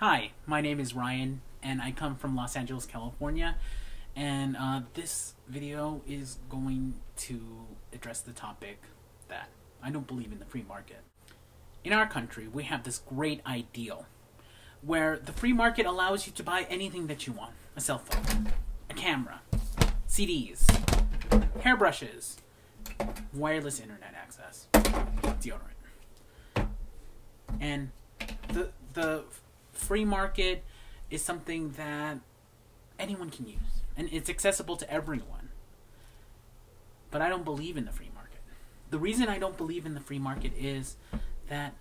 Hi, my name is Ryan, and I come from Los Angeles, California, and this video is going to address the topic that I don't believe in the free market. In our country, we have this great ideal where the free market allows you to buy anything that you want. A cell phone, a camera, CDs, hairbrushes, wireless internet access, deodorant. And the free market is something that anyone can use, and it's accessible to everyone. But I don't believe in the free market. The reason I don't believe in the free market is that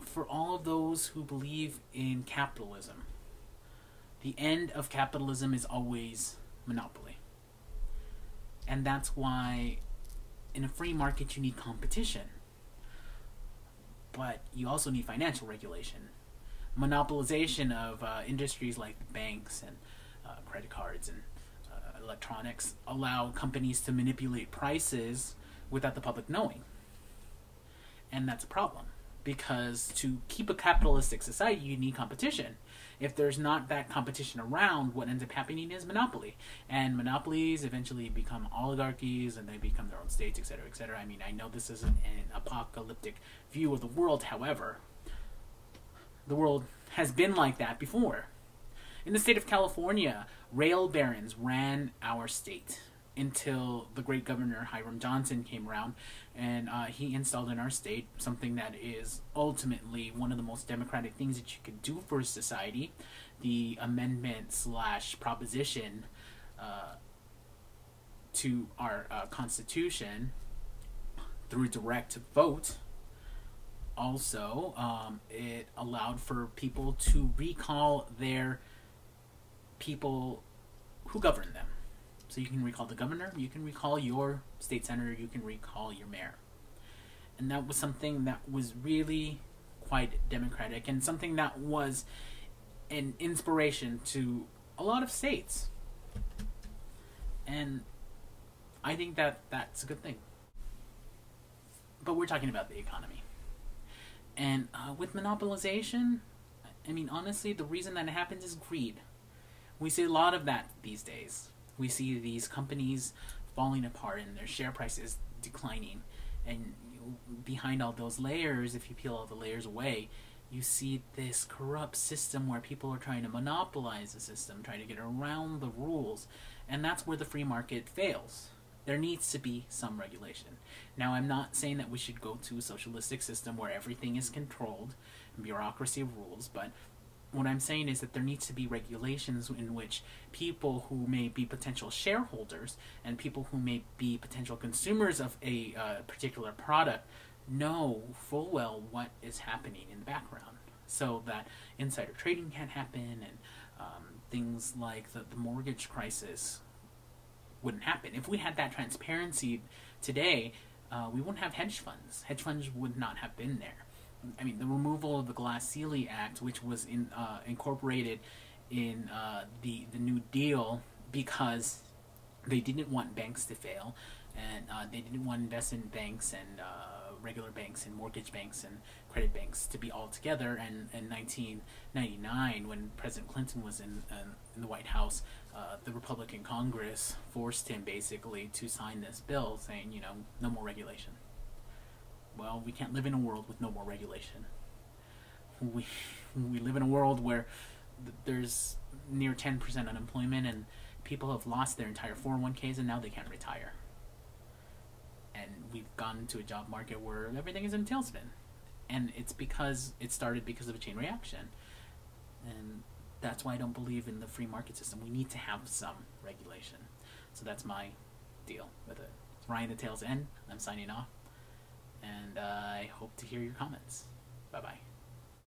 for all of those who believe in capitalism, the end of capitalism is always monopoly. And that's why in a free market you need competition. But you also need financial regulation. Monopolization of industries like banks and credit cards and electronics allow companies to manipulate prices without the public knowing. And that's a problem, because to keep a capitalistic society you need competition. If there's not that competition around, what ends up happening is monopoly. And monopolies eventually become oligarchies, and they become their own states, etc., etc. I mean, I know this isn't an apocalyptic view of the world, however, the world has been like that before. In the state of California, rail barons ran our state until the great Governor Hiram Johnson came around, and he installed in our state something that is ultimately one of the most democratic things that you could do for society, the amendment / proposition to our Constitution through direct vote. Also, it allowed for people to recall their people who govern them. So you can recall the governor, you can recall your state senator, you can recall your mayor. And that was something that was really quite democratic, and something that was an inspiration to a lot of states. And I think that that's a good thing. But we're talking about the economy. And with monopolization, I mean, honestly, the reason that it happens is greed. We see a lot of that these days. We see these companies falling apart and their share prices declining. And behind all those layers, if you peel all the layers away, you see this corrupt system where people are trying to monopolize the system, trying to get around the rules. And that's where the free market fails. There needs to be some regulation. Now, I'm not saying that we should go to a socialistic system where everything is controlled and bureaucracy rules, but what I'm saying is that there needs to be regulations in which people who may be potential shareholders and people who may be potential consumers of a particular product know full well what is happening in the background, so that insider trading can't happen, and things like the mortgage crisis wouldn't happen. If we had that transparency today, we wouldn't have hedge funds. Hedge funds would not have been there. I mean, the removal of the Glass-Steagall Act, which was incorporated in the New Deal, because they didn't want banks to fail, and they didn't want investment banks and regular banks and mortgage banks and credit banks to be all together. And in 1999, when President Clinton was in the White House, the Republican Congress forced him basically to sign this bill saying, you know, no more regulation. Well, we can't live in a world with no more regulation. We live in a world where there's near 10% unemployment, and people have lost their entire 401ks, and now they can't retire. And we've gone to a job market where everything is in a tailspin. And it's because it started because of a chain reaction. And that's why I don't believe in the free market system. We need to have some regulation. So that's my deal with it. It's Ryan the Tail's End. I'm signing off. And I hope to hear your comments. Bye-bye.